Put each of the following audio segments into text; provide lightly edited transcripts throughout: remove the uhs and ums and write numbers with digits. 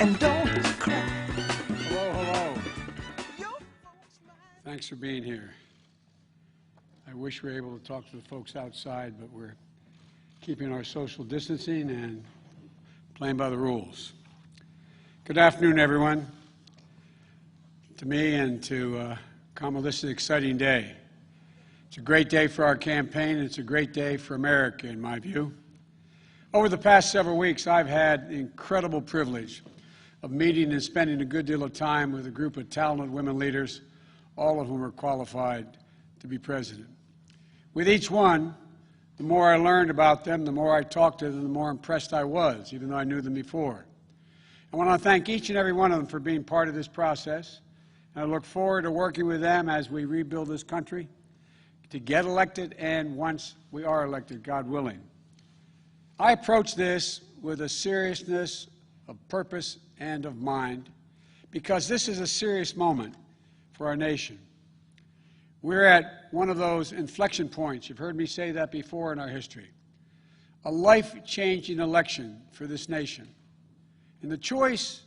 and don't cry. Hello, hello. Thanks for being here. I wish we were able to talk to the folks outside, but we're keeping our social distancing and playing by the rules. Good afternoon, everyone. To me and to Kamala, this is an exciting day. It's a great day for our campaign, and it's a great day for America, in my view. Over the past several weeks, I've had the incredible privilege of meeting and spending a good deal of time with a group of talented women leaders, all of whom are qualified to be president. With each one, the more I learned about them, the more I talked to them, the more impressed I was, even though I knew them before. I want to thank each and every one of them for being part of this process, and I look forward to working with them as we rebuild this country to get elected, and once we are elected, God willing. I approach this with a seriousness of purpose and of mind, because this is a serious moment for our nation. We're at one of those inflection points. You've heard me say that before in our history. A life-changing election for this nation. And the choice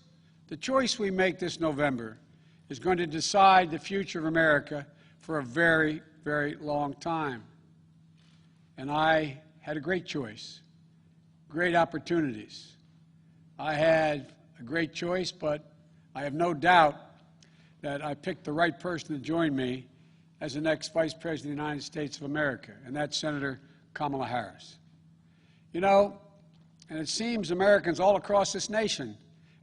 we make this November is going to decide the future of America for a very, very long time. And I had a great choice, great opportunities. I had a great choice, but I have no doubt that I picked the right person to join me as the next Vice President of the United States of America, and that's Senator Kamala Harris. You know, and it seems Americans all across this nation,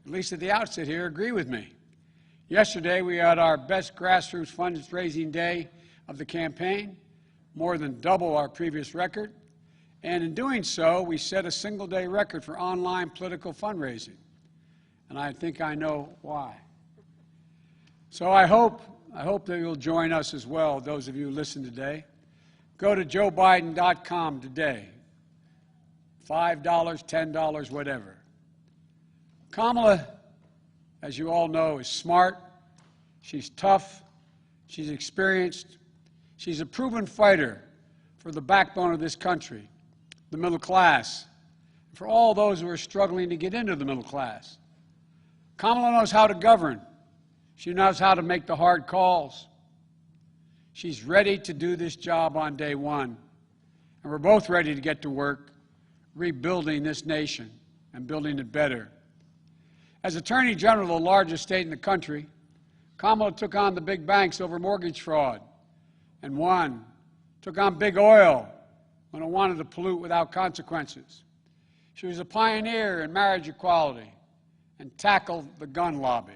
at least at the outset here, agree with me. Yesterday, we had our best grassroots fundraising day of the campaign, more than double our previous record. And in doing so, we set a single-day record for online political fundraising. And I think I know why. So I hope that you'll join us as well, those of you who listen today. Go to joebiden.com today. $5, $10, whatever. Kamala, as you all know, is smart, she's tough, she's experienced, she's a proven fighter for the backbone of this country, the middle class, for all those who are struggling to get into the middle class. Kamala knows how to govern. She knows how to make the hard calls. She's ready to do this job on day one, and we're both ready to get to work rebuilding this nation and building it better. As Attorney General of the largest state in the country, Kamala took on the big banks over mortgage fraud and won, took on big oil when it wanted to pollute without consequences. She was a pioneer in marriage equality and tackled the gun lobby.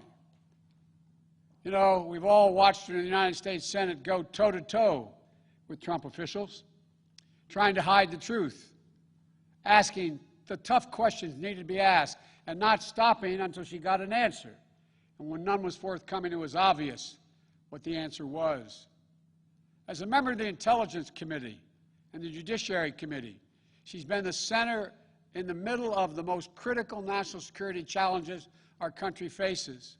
You know, we've all watched her in the United States Senate go toe-to-toe with Trump officials, trying to hide the truth, asking the tough questions needed to be asked, and not stopping until she got an answer. And when none was forthcoming, it was obvious what the answer was. As a member of the Intelligence Committee and the Judiciary Committee, she's been the center in the middle of the most critical national security challenges our country faces.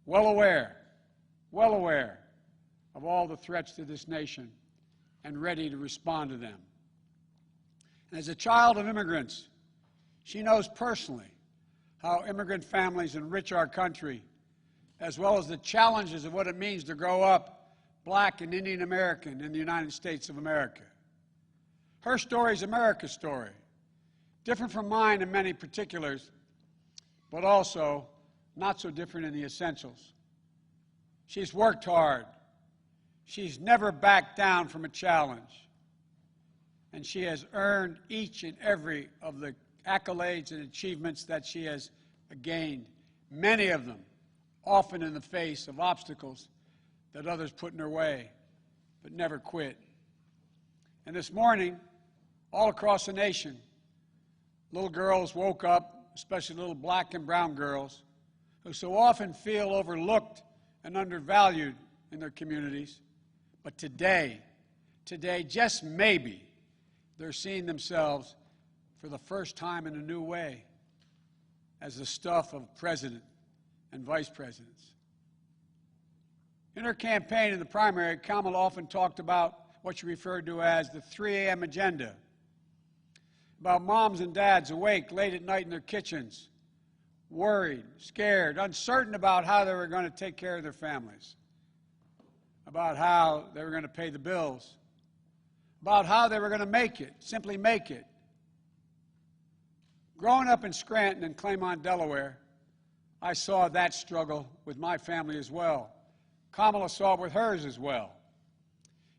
Well aware of all the threats to this nation and ready to respond to them. And as a child of immigrants, she knows personally how immigrant families enrich our country, as well as the challenges of what it means to grow up Black and Indian American in the United States of America. Her story is America's story, different from mine in many particulars, but also not so different in the essentials. She's worked hard. She's never backed down from a challenge. And she has earned each and every of the accolades and achievements that she has gained, many of them often in the face of obstacles that others put in her way, but never quit. And this morning, all across the nation, little girls woke up, especially little Black and brown girls, who so often feel overlooked and undervalued in their communities. But today, just maybe, they're seeing themselves for the first time in a new way as the stuff of president and vice presidents. In her campaign in the primary, Kamala often talked about what she referred to as the 3 a.m. agenda, about moms and dads awake late at night in their kitchens, worried, scared, uncertain about how they were going to take care of their families, about how they were going to pay the bills, about how they were going to make it, simply make it. Growing up in Scranton and Claymont, Delaware, I saw that struggle with my family as well. Kamala saw it with hers as well.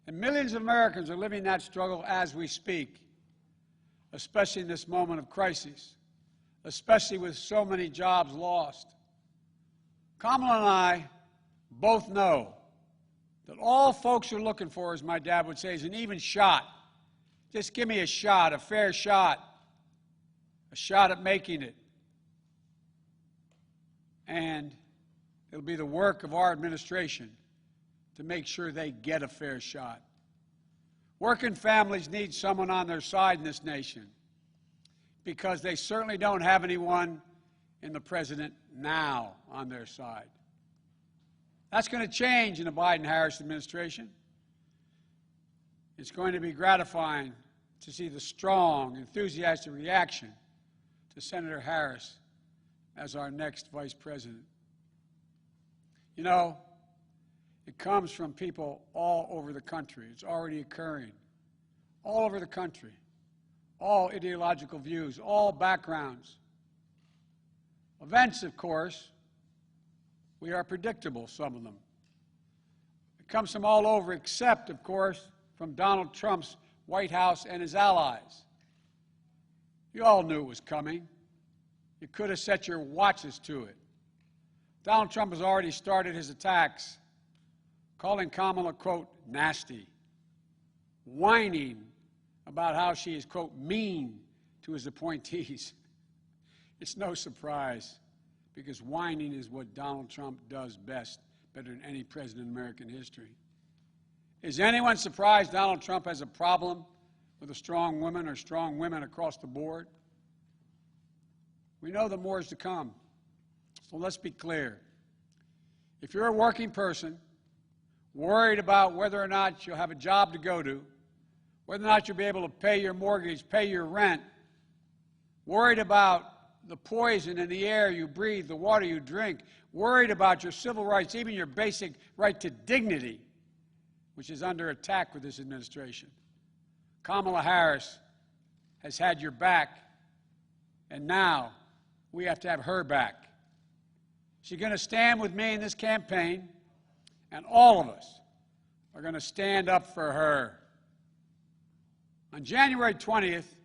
And millions of Americans are living that struggle as we speak, especially in this moment of crisis, especially with so many jobs lost. Kamala and I both know that all folks are looking for, as my dad would say, is an even shot. Just give me a shot, a fair shot, a shot at making it. And it'll be the work of our administration to make sure they get a fair shot. Working families need someone on their side in this nation because they certainly don't have anyone in the president now on their side. That's going to change in the Biden-Harris administration. It's going to be gratifying to see the strong, enthusiastic reaction to Senator Harris as our next vice president. You know, it comes from people all over the country. It's already occurring. All over the country. All ideological views, all backgrounds. Events, of course, we are predictable, some of them. It comes from all over, except, of course, from Donald Trump's White House and his allies. You all knew it was coming. You could have set your watches to it. Donald Trump has already started his attacks, calling Kamala, quote, nasty, whining about how she is, quote, mean to his appointees. It's no surprise, because whining is what Donald Trump does best, better than any president in American history. Is anyone surprised Donald Trump has a problem with a strong woman or strong women across the board? We know that more is to come. So let's be clear. If you're a working person, worried about whether or not you'll have a job to go to, whether or not you'll be able to pay your mortgage, pay your rent, worried about the poison in the air you breathe, the water you drink, worried about your civil rights, even your basic right to dignity, which is under attack with this administration. Kamala Harris has had your back, and now we have to have her back. She's going to stand with me in this campaign, and all of us are going to stand up for her. On January 20th,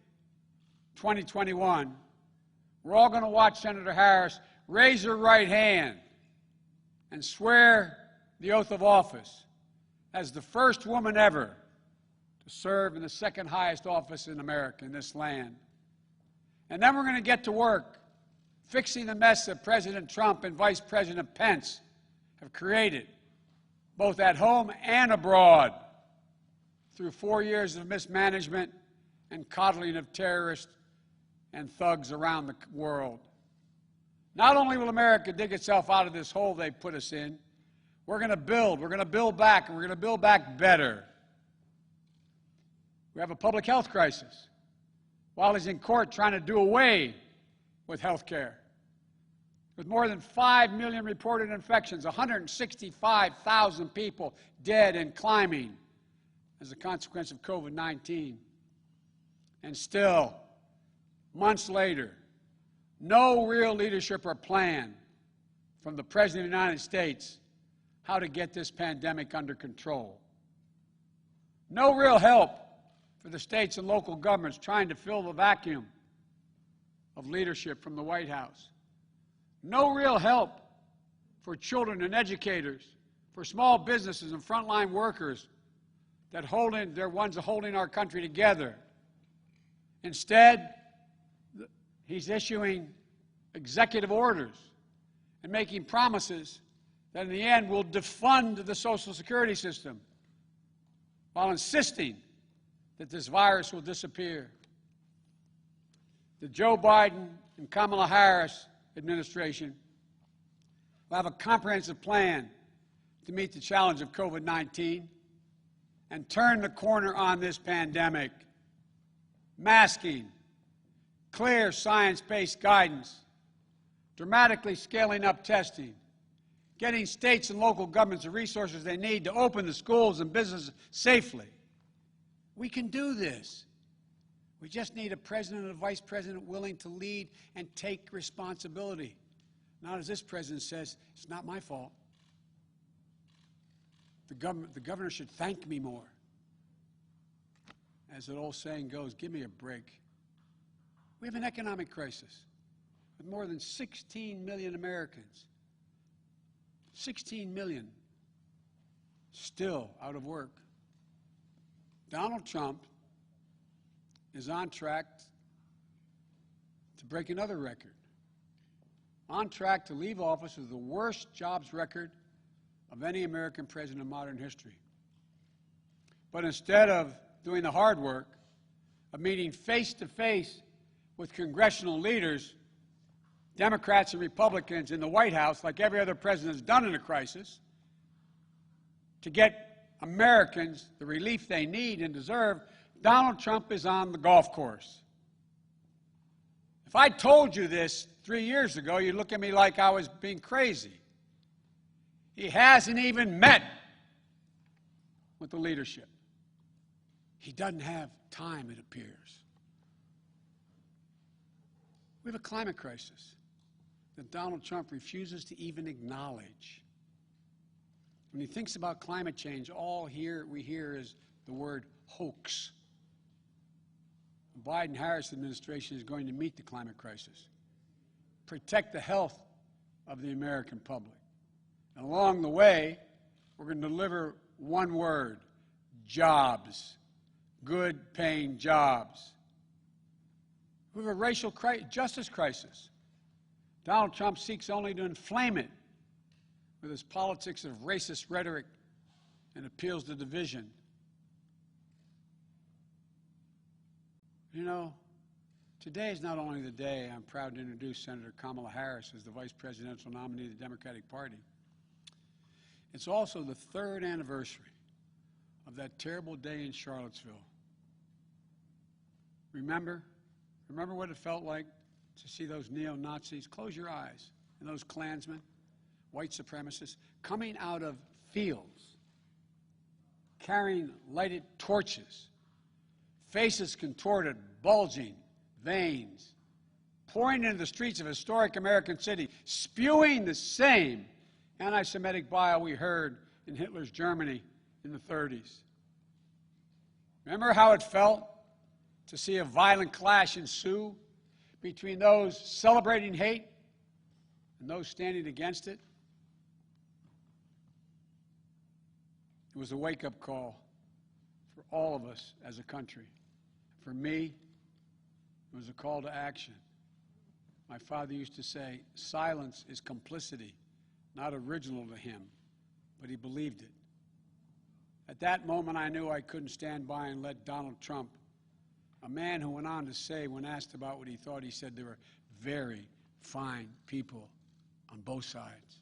2021, we're all going to watch Senator Harris raise her right hand and swear the oath of office as the first woman ever to serve in the second highest office in America, in this land. And then we're going to get to work fixing the mess that President Trump and Vice President Pence have created, both at home and abroad, through 4 years of mismanagement and coddling of terrorists and thugs around the world. Not only will America dig itself out of this hole they put us in, we're going to build back, and we're going to build back better. We have a public health crisis. While he's in court trying to do away with health care, with more than 5 million reported infections, 165,000 people dead and climbing as a consequence of COVID-19. And still, months later, no real leadership or plan from the President of the United States how to get this pandemic under control. No real help for the states and local governments trying to fill the vacuum of leadership from the White House. No real help for children and educators, for small businesses and frontline workers they're ones holding our country together. Instead, he's issuing executive orders and making promises that in the end will defund the Social Security system while insisting that this virus will disappear. The Joe Biden and Kamala Harris administration will have a comprehensive plan to meet the challenge of COVID-19 and turn the corner on this pandemic. Masking, clear science-based guidance, dramatically scaling up testing, getting states and local governments the resources they need to open the schools and businesses safely. We can do this. We just need a president and a vice president willing to lead and take responsibility. Not as this president says, it's not my fault. The governor should thank me more. As that old saying goes, give me a break. We have an economic crisis with more than 16 million Americans. 16 million still out of work. Donald Trump is on track to break another record. On track to leave office with the worst jobs record of any American president in modern history. But instead of doing the hard work of meeting face-to-face with congressional leaders, Democrats and Republicans in the White House, like every other president has done in a crisis, to get Americans the relief they need and deserve, Donald Trump is on the golf course. If I told you this 3 years ago, you'd look at me like I was being crazy. He hasn't even met with the leadership. He doesn't have time, it appears. We have a climate crisis that Donald Trump refuses to even acknowledge. When he thinks about climate change, all we hear is the word hoax. The Biden-Harris administration is going to meet the climate crisis, protect the health of the American public. And along the way, we're going to deliver one word: jobs. Good paying jobs. We have a racial justice crisis. Donald Trump seeks only to inflame it with his politics of racist rhetoric and appeals to division. You know, today is not only the day I'm proud to introduce Senator Kamala Harris as the vice presidential nominee of the Democratic Party, it's also the 3rd anniversary of that terrible day in Charlottesville. Remember what it felt like to see those neo-Nazis? Close your eyes. And those Klansmen, white supremacists, coming out of fields, carrying lighted torches, faces contorted, bulging, veins, pouring into the streets of historic American city, spewing the same anti-Semitic bile we heard in Hitler's Germany in the 30s. Remember how it felt to see a violent clash ensue between those celebrating hate and those standing against it? It was a wake-up call for all of us as a country. For me, it was a call to action. My father used to say, silence is complicity, not original to him, but he believed it. At that moment, I knew I couldn't stand by and let Donald Trump, a man who went on to say, when asked about what he thought, he said there were very fine people on both sides.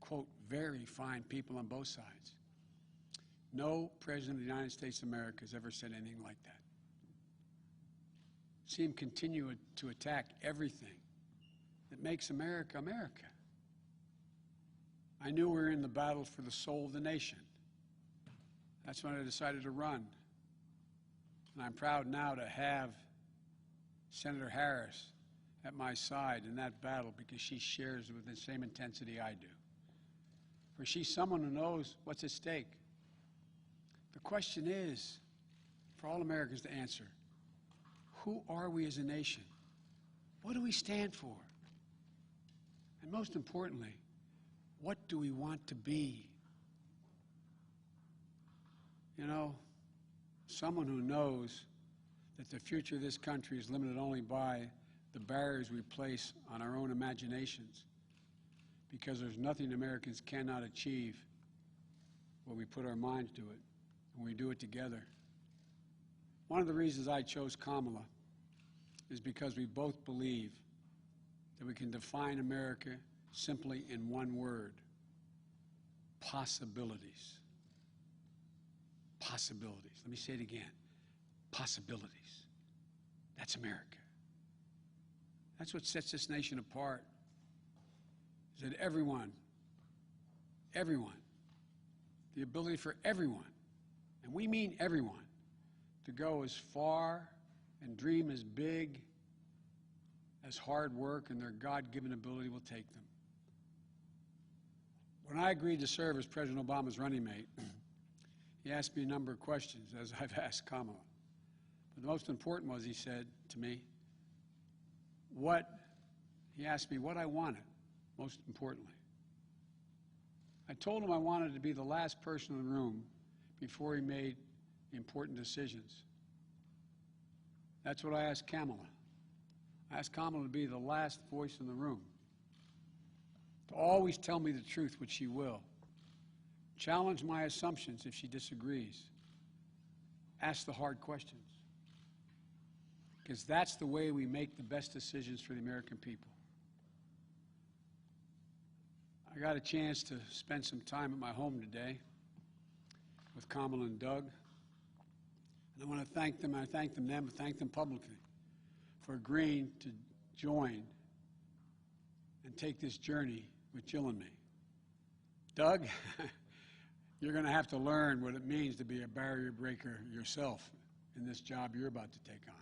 Quote, very fine people on both sides. No president of the United States of America has ever said anything like that. See him continue to attack everything that makes America, America. I knew we were in the battle for the soul of the nation. That's when I decided to run. And I'm proud now to have Senator Harris at my side in that battle because she shares it with the same intensity I do. For she's someone who knows what's at stake. The question is, for all Americans to answer, who are we as a nation? What do we stand for? And most importantly, what do we want to be? You know, someone who knows that the future of this country is limited only by the barriers we place on our own imaginations, because there's nothing Americans cannot achieve when we put our minds to it, when we do it together. One of the reasons I chose Kamala is because we both believe that we can define America simply in one word: possibilities. Possibilities. Let me say it again. Possibilities. That's America. That's what sets this nation apart is that everyone, the ability for everyone, and we mean everyone, to go as far and dream as big as hard work and their God-given ability will take them. When I agreed to serve as President Obama's running mate, he asked me a number of questions, as I've asked Kamala. But the most important was, he said to me, he asked me what I wanted, most importantly. I told him I wanted to be the last person in the room before he made important decisions. That's what I asked Kamala. I asked Kamala to be the last voice in the room, to always tell me the truth, which she will. Challenge my assumptions if she disagrees. Ask the hard questions. Because that's the way we make the best decisions for the American people. I got a chance to spend some time at my home today with Kamala and Doug. And I want to thank them, and I thank them publicly for agreeing to join and take this journey with Jill and me. Doug, you're going to have to learn what it means to be a barrier breaker yourself in this job you're about to take on.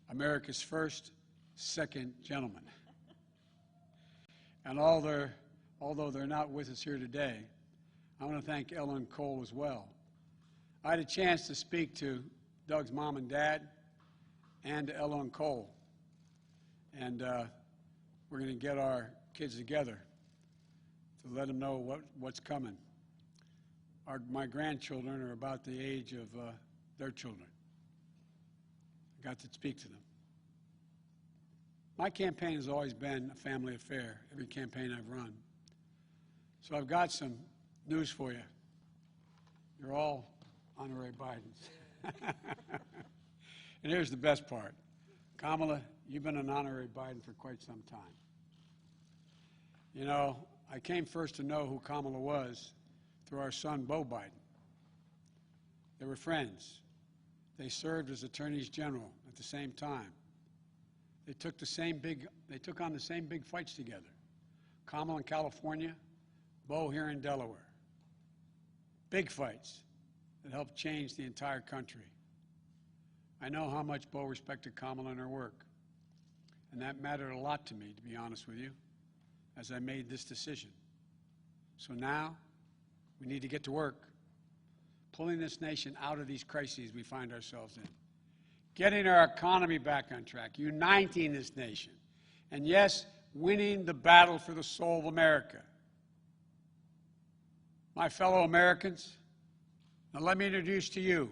America's first, second gentleman. And although they're not with us here today, I want to thank Ella and Cole as well. I had a chance to speak to Doug's mom and dad and to Ella and Cole. And we're going to get our kids together to let them know what's coming. My grandchildren are about the age of their children. I got to speak to them. My campaign has always been a family affair, every campaign I've run. So I've got some news for you. You're all honorary Bidens. And here's the best part. Kamala, you've been an honorary Biden for quite some time. You know, I came first to know who Kamala was through our son, Beau Biden. They were friends. They served as attorneys general at the same time. They took on the same big fights together. Kamala in California, Beau here in Delaware. Big fights that helped change the entire country. I know how much Beau respected Kamala and her work, and that mattered a lot to me, to be honest with you, as I made this decision. So now, we need to get to work, pulling this nation out of these crises we find ourselves in, getting our economy back on track, uniting this nation, and yes, winning the battle for the soul of America. My fellow Americans, now let me introduce to you,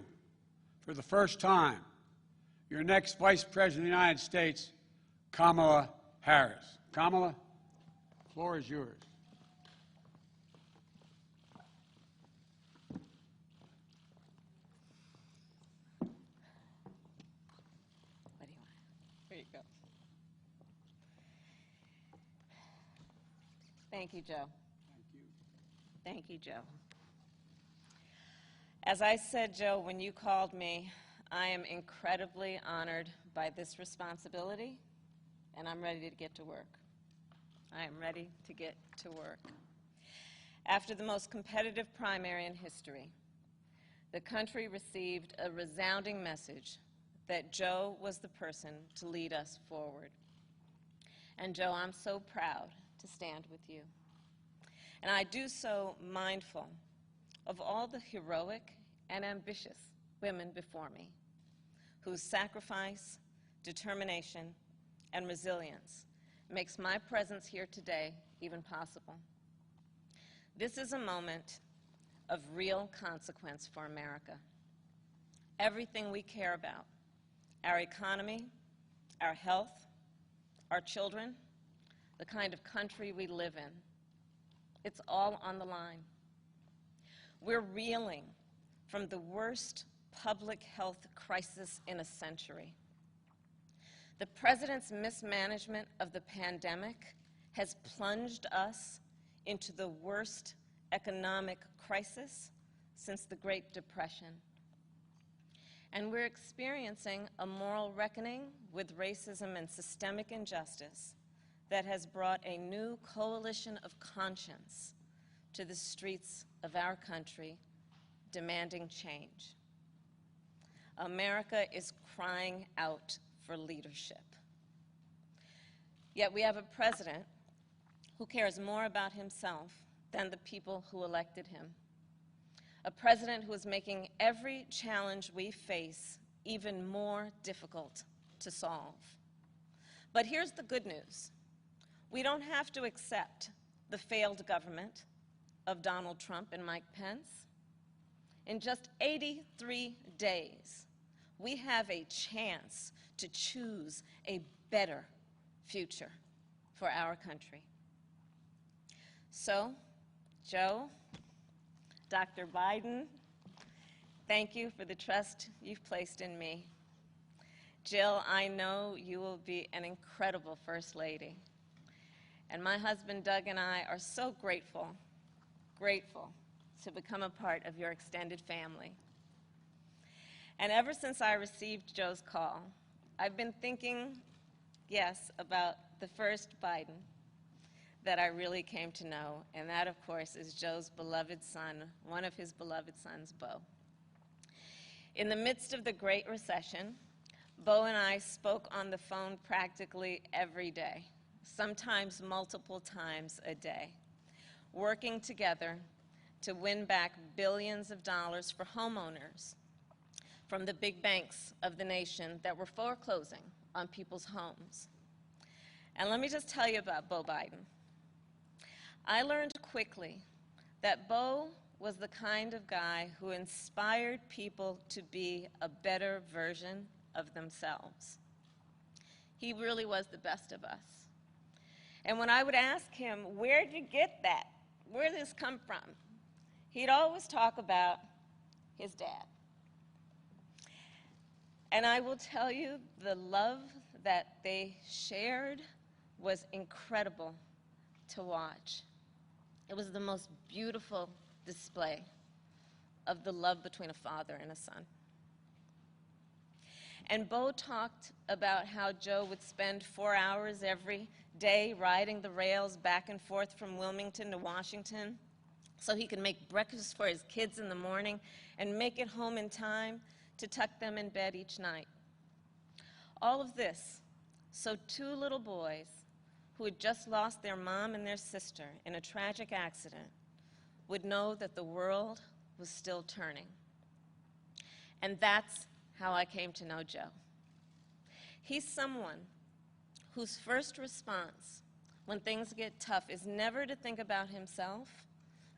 for the first time, your next Vice President of the United States, Kamala Harris. Kamala, the floor is yours. What do you want? Here you go. Thank you, Joe. Thank you. Thank you, Joe. As I said, Joe, when you called me, I am incredibly honored by this responsibility, and I'm ready to get to work. I am ready to get to work. After the most competitive primary in history, the country received a resounding message that Joe was the person to lead us forward. And Joe, I'm so proud to stand with you. And I do so mindful of all the heroic and ambitious women before me, whose sacrifice, determination, and resilience makes my presence here today even possible. This is a moment of real consequence for America. Everything we care about, our economy, our health, our children, the kind of country we live in, it's all on the line. We're reeling from the worst public health crisis in a century. The president's mismanagement of the pandemic has plunged us into the worst economic crisis since the Great Depression. And we're experiencing a moral reckoning with racism and systemic injustice that has brought a new coalition of conscience to the streets of our country, demanding change. America is crying out for leadership. Yet we have a president who cares more about himself than the people who elected him. A president who is making every challenge we face even more difficult to solve. But here's the good news. We don't have to accept the failed government of Donald Trump and Mike Pence. In just 83 days, we have a chance to choose a better future for our country. So, Joe, Dr. Biden, thank you for the trust you've placed in me. Jill, I know you will be an incredible First Lady. And my husband Doug and I are so grateful to become a part of your extended family. And ever since I received Joe's call, I've been thinking, yes, about the first Biden that I really came to know, and that, of course, is Joe's beloved son, one of his beloved sons, Beau. In the midst of the Great Recession, Beau and I spoke on the phone practically every day, sometimes multiple times a day, working together to win back billions of dollars for homeowners from the big banks of the nation that were foreclosing on people's homes. And let me just tell you about Beau Biden. I learned quickly that Beau was the kind of guy who inspired people to be a better version of themselves. He really was the best of us. And when I would ask him, where'd you get that? Where did this come from? He'd always talk about his dad. And I will tell you, the love that they shared was incredible to watch. It was the most beautiful display of the love between a father and a son. And Beau talked about how Joe would spend 4 hours every day riding the rails back and forth from Wilmington to Washington so he could make breakfast for his kids in the morning and make it home in time to tuck them in bed each night. All of this so 2 little boys who had just lost their mom and their sister in a tragic accident would know that the world was still turning. And that's how I came to know Joe. He's someone whose first response when things get tough is never to think about himself,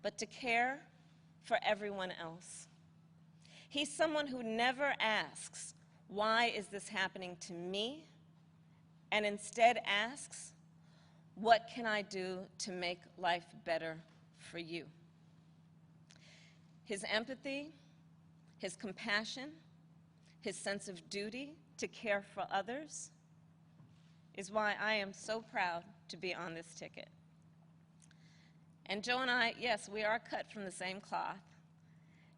but to care for everyone else. He's someone who never asks, why is this happening to me? And instead asks, what can I do to make life better for you? His empathy, his compassion, his sense of duty to care for others is why I am so proud to be on this ticket. And Joe and I, yes, we are cut from the same cloth.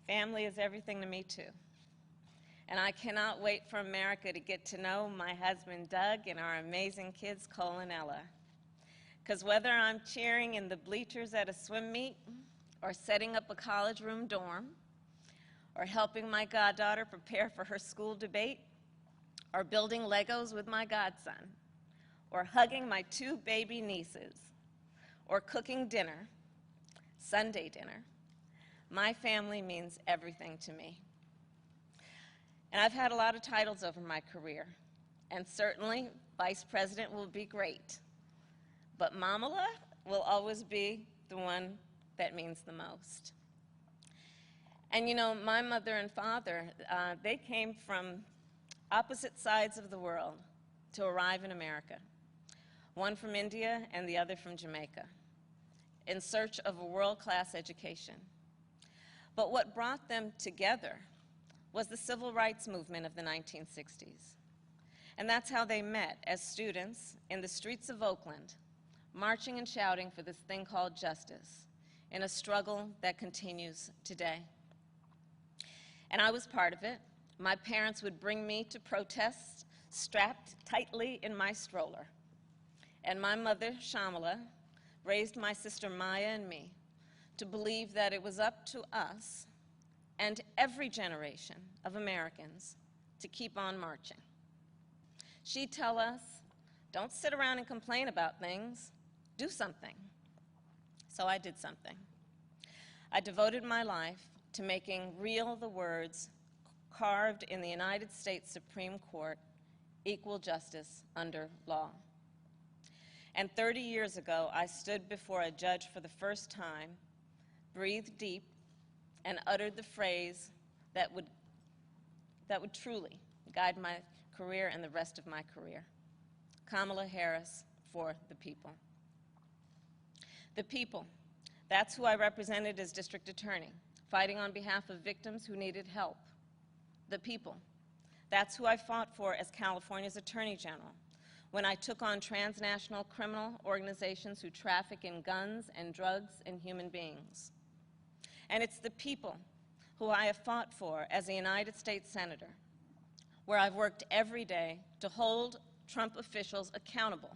Family is everything to me, too. And I cannot wait for America to get to know my husband, Doug, and our amazing kids, Cole and Ella. Because whether I'm cheering in the bleachers at a swim meet, or setting up a college room dorm, or helping my goddaughter prepare for her school debate, or building Legos with my godson, or hugging my 2 baby nieces, or cooking dinner, Sunday dinner, my family means everything to me. And I've had a lot of titles over my career, and certainly Vice President will be great, but Mamala will always be the one that means the most. And you know, my mother and father, they came from opposite sides of the world to arrive in America, one from India and the other from Jamaica, in search of a world-class education. But what brought them together was the civil rights movement of the 1960s. And that's how they met, as students in the streets of Oakland, marching and shouting for this thing called justice, in a struggle that continues today. And I was part of it. My parents would bring me to protests strapped tightly in my stroller. and my mother, Shamala, raised my sister Maya and me to believe that it was up to us and every generation of Americans to keep on marching. She'd tell us, don't sit around and complain about things, do something. So I did something. I devoted my life to making real the words carved in the United States Supreme Court, equal justice under law. And 30 years ago, I stood before a judge for the first time, breathed deep, and uttered the phrase that would truly guide my career and the rest of my career. Kamala Harris for the people. The people, that's who I represented as district attorney, fighting on behalf of victims who needed help. The people, that's who I fought for as California's Attorney General, when I took on transnational criminal organizations who traffic in guns and drugs and human beings. And it's the people who I have fought for as a United States Senator, where I've worked every day to hold Trump officials accountable